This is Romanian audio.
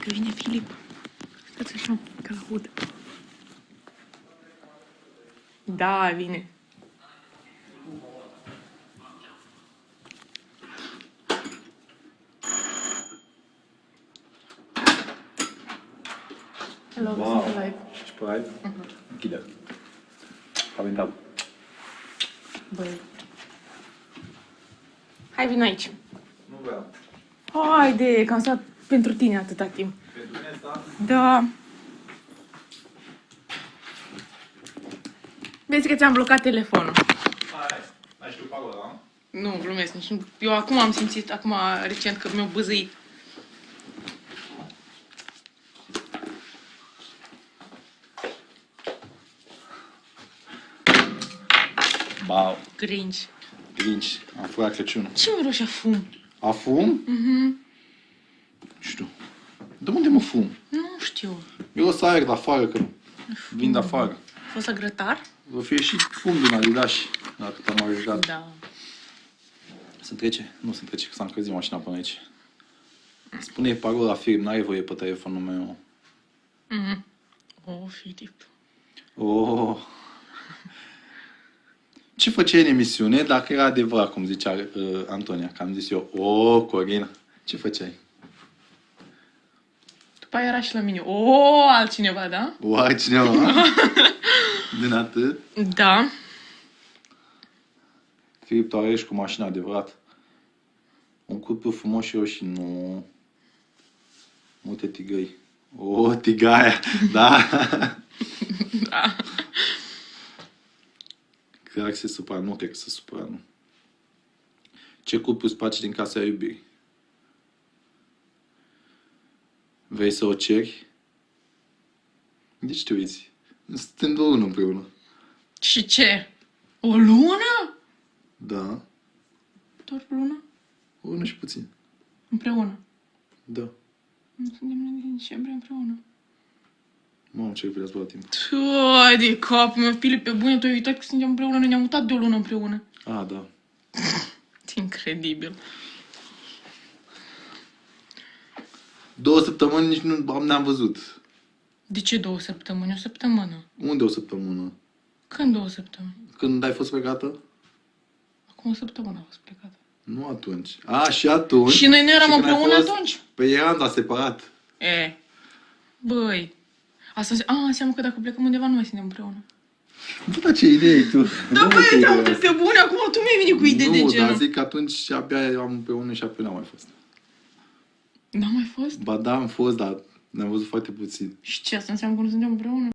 că vine Filip. Stați așa, că-l aud. Da, vine. Hello, Wow. sunt live. Și pe live? Închide. Am intrat. Băi. Hai, vin aici. Nu vreau. Haide, că am stat pentru tine atâta timp. Pentru mine, da? Da. Vezi că ți-am blocat telefonul. Ai știut parola? Nu, glumesc. Nici nu. Eu acum am simțit, acum recent, că mi-au băzăit. Bau. Grinch. Grinch. Am furat Crăciunul. Ce miroși a fum? A fum? Mhm. Nu știu. De unde mă fum? Nu știu. Eu o să aer de afară, că vin de afară. A fost la grătar? Va fi și fum din Adidas, dacă te-am alergat. Da. Se trece? Nu se trece, că s-a încălzit mașina până aici. Spune parola firm, n-ai voie pe telefonul meu. Mhm. Oh, Filip. Oh. Ce făceai în emisiune dacă era adevărat, cum zicea Antonia, că am zis eu, Corina, ce făceai? După aia era și la mine. Oh, altcineva, da? Oare cineva? Din atât? Da. Filip, tu ești cu mașina adevărat. Un cuplu frumos și eu și nu... Multe tigăi. Oh, tigaia, da? Da. Cred că se supăra, nu cred că se supăra, nu. Ce cuplu îți place din Casa Iubirii? Vrei să o ceri? De ce te uiți? Suntem doar unul împreună. Și ce? O lună? Da. Doar o lună? O lună și puțin. Împreună. Da. Nu suntem în decembrie împreună. Mamă, ce repede ați luat timp. Ai de capul meu, Filip, pe bune, tu ai uitat că suntem împreună, ne-am mutat de o lună împreună. Ah, da. Incredibil. 2 săptămâni nici nu ne-am văzut. De ce 2 săptămâni? O săptămână. Unde o săptămână? Când 2 săptămâni? Când ai fost plecată? Acum o săptămână a fost plecată. Nu atunci. A, și atunci. Și noi nu eram când ai împreună fost? atunci? Păi eram, dar separat. E. Băi. Asta înseamnă că dacă plecăm undeva nu mai suntem împreună. Bă, dar ce idee ai tu? Da, Nu băi, ce te-am idee. dus pe bune, acum tu mi-ai venit cu idei de Nu, genul. dar zic că atunci abia eram împreună și apoi n-am mai fost. N-am mai fost? Ba da, am fost, dar ne-am văzut foarte puțin. Și ce, asta înseamnă că nu suntem împreună?